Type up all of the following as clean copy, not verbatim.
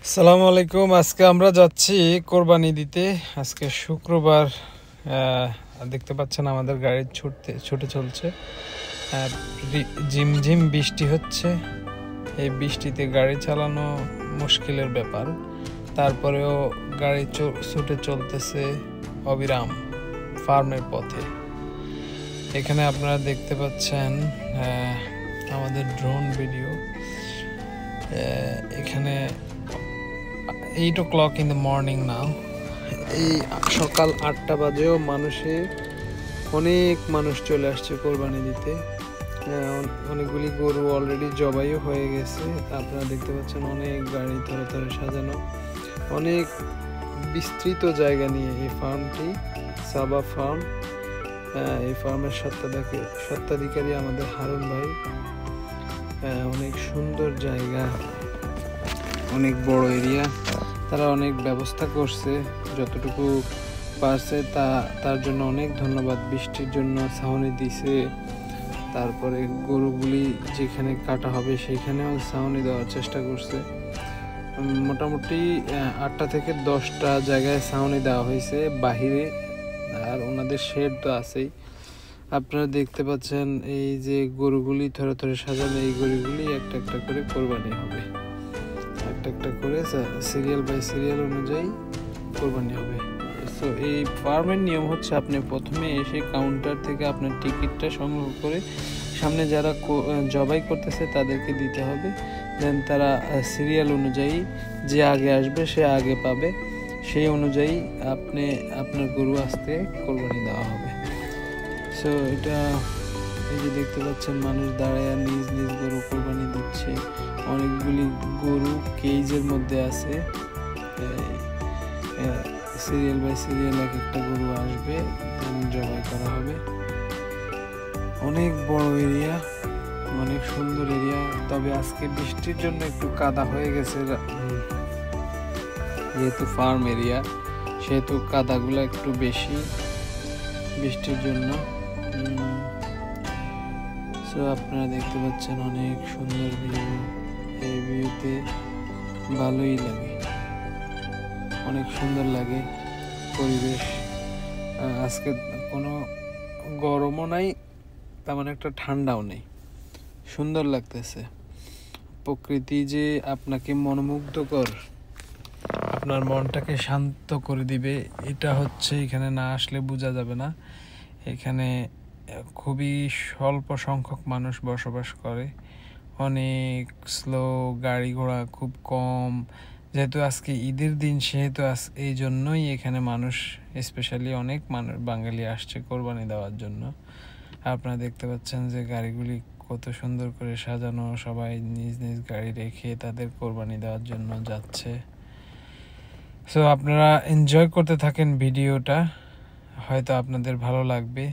আসসালামু আলাইকুম। আজকে আমরা যাচ্ছি কোরবানি দিতে। আজকে শুক্রবার। দেখতে পাচ্ছেন আমাদের গাড়ি ছুটে চলছে। ঝিমঝিম বৃষ্টি হচ্ছে। এই বৃষ্টিতে গাড়ি চালানো মুশকিলের ব্যাপার, তারপরেও গাড়ি ছুটে চলতেছে অবিরাম ফার্মের পথে। এখানে আপনারা দেখতে পাচ্ছেন আমাদের ড্রোন ভিডিও। এখানে 8 o'clock in the morning now। এই সকাল 8টা বাজেও অনেক মানুষ চলে আসছে কোরবানি দিতে। অনেকগুলি গরু অলরেডি জবাইও হয়ে গেছে। আপনারা দেখতে পাচ্ছেন অনেক গাড়ি ধরে ধরে সাজানো, অনেক বিস্তৃত জায়গা নিয়ে এই ফার্মটি সাবা ফার্ম। এই ফার্মের স্বত্বাধিকারী আমাদের হারুন ভাই। অনেক সুন্দর জায়গা, অনেক বড় এরিয়া। তারা অনেক ব্যবস্থা করছে যতটুকু পারছে, তার জন্য অনেক ধন্যবাদ। বৃষ্টির জন্য ছাউনি দিছে, তারপরে গরুগুলি যেখানে কাটা হবে সেইখানেও ছাউনি দেওয়ার চেষ্টা করছে। মোটামুটি 8টা থেকে 10টা জায়গায় ছাউনি দেওয়া হয়েছে বাহিরে, আর ওনাদের শেড তো আছেই। আপনারা দেখতে পাচ্ছেন এই যে গরুগুলি থরে থরে সাজানো, এই গরুগুলি একটা একটা করে কোরবানি হবে। একটা করে সিরিয়াল বাই সিরিয়াল অনুযায়ী কোরবানি হবে। সো এই ফার্মের নিয়ম হচ্ছে, আপনি প্রথমে এসে কাউন্টার থেকে আপনার টিকিটটা সংগ্রহ করে সামনে যারা জবাই করতেছে তাদেরকে দিতে হবে। দেন তারা সিরিয়াল অনুযায়ী যে আগে আসবে সে আগে পাবে, সেই অনুযায়ী আপনার গরু আসতে কোরবানি দেওয়া হবে। সো এটা এই যে দেখতে পাচ্ছেন মানুষ দাঁড়ায় নিজ নিজ গরু কোরবানি দিচ্ছে। অনেকগুলি গরু কেজের মধ্যে আছে। সিরিয়াল বাই সিরিয়াল এক একটা গরু আসবে, জবাই করা হবে। অনেক বড় এরিয়া, অনেক সুন্দর এরিয়া। তবে আজকে বৃষ্টির জন্য একটু কাদা হয়ে গেছে। যেহেতু ফার্ম এরিয়া সেহেতু কাদাগুলো একটু বেশি বৃষ্টির জন্য। সো আপনারা দেখতে পাচ্ছেন অনেক সুন্দর ভিউ। এই ভিউতে ভালোই লাগে, অনেক সুন্দর লাগে পরিবেশ। আজকে কোনো গরমও নাই, তেমন একটা ঠান্ডাও নেই, সুন্দর লাগতেছে। প্রকৃতি যে আপনাকে মনোমুগ্ধকর, আপনার মনটাকে শান্ত করে দিবে, এটা হচ্ছে এখানে না আসলে বোঝা যাবে না। এখানে খুবই স্বল্প সংখ্যক মানুষ বসবাস করে, অনেক স্লো, গাড়ি ঘোড়া খুব কম। যেহেতু আজকে ঈদের দিন সেহেতু এই জন্যই এখানে মানুষ, স্পেশালি অনেক মানুষ বাঙালি আসছে কোরবানি দেওয়ার জন্য। আপনারা দেখতে পাচ্ছেন যে গাড়িগুলি কত সুন্দর করে সাজানো, সবাই নিজ নিজ গাড়ি রেখে তাদের কোরবানি দেওয়ার জন্য যাচ্ছে। সো আপনারা এনজয় করতে থাকেন ভিডিওটা, হয়তো আপনাদের ভালো লাগবে।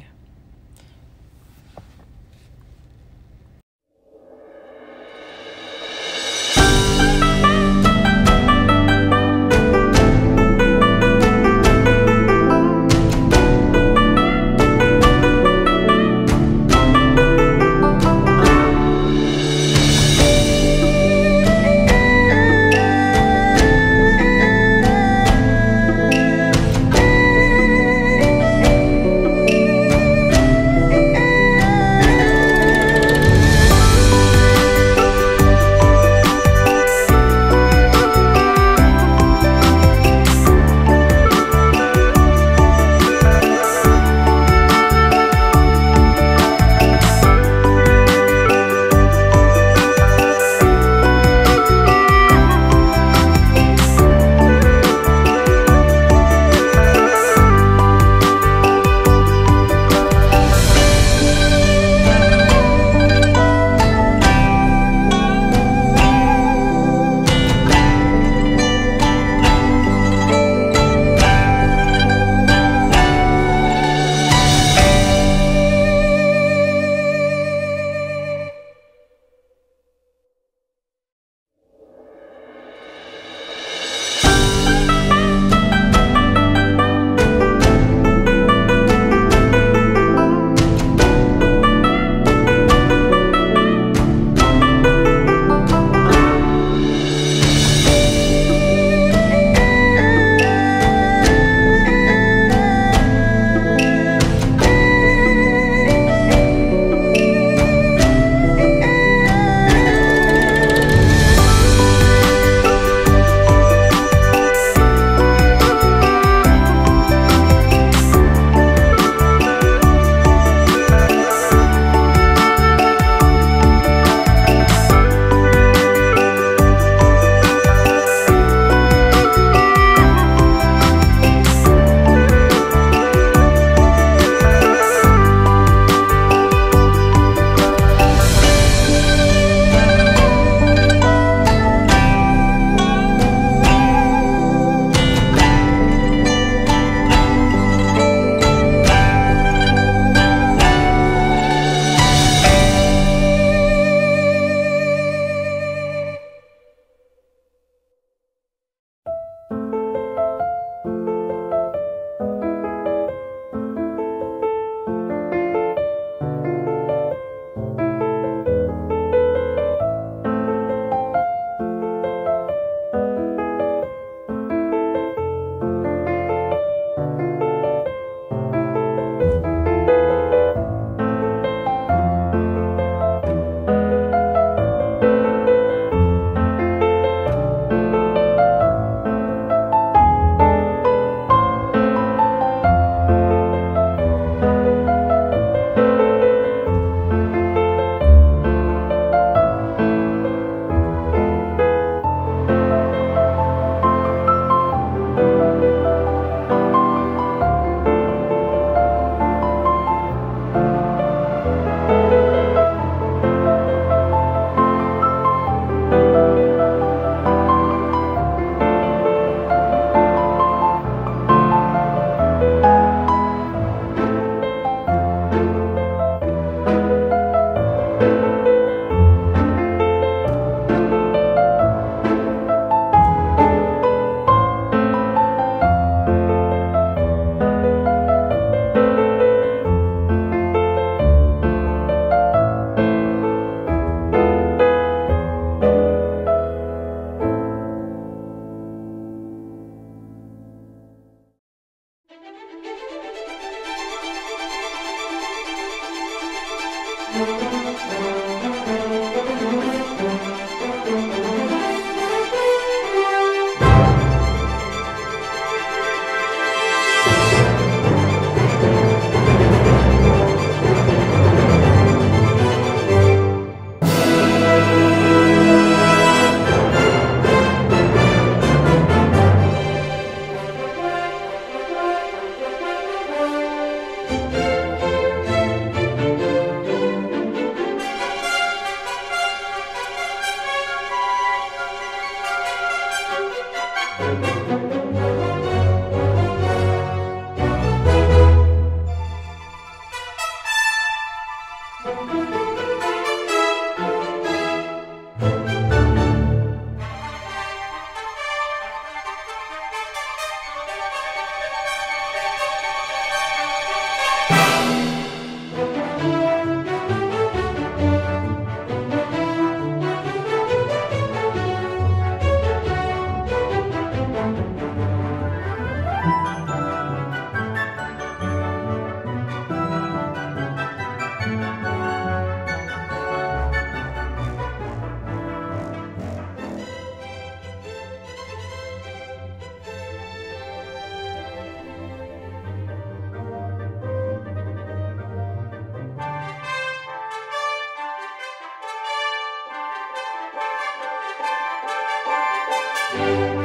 you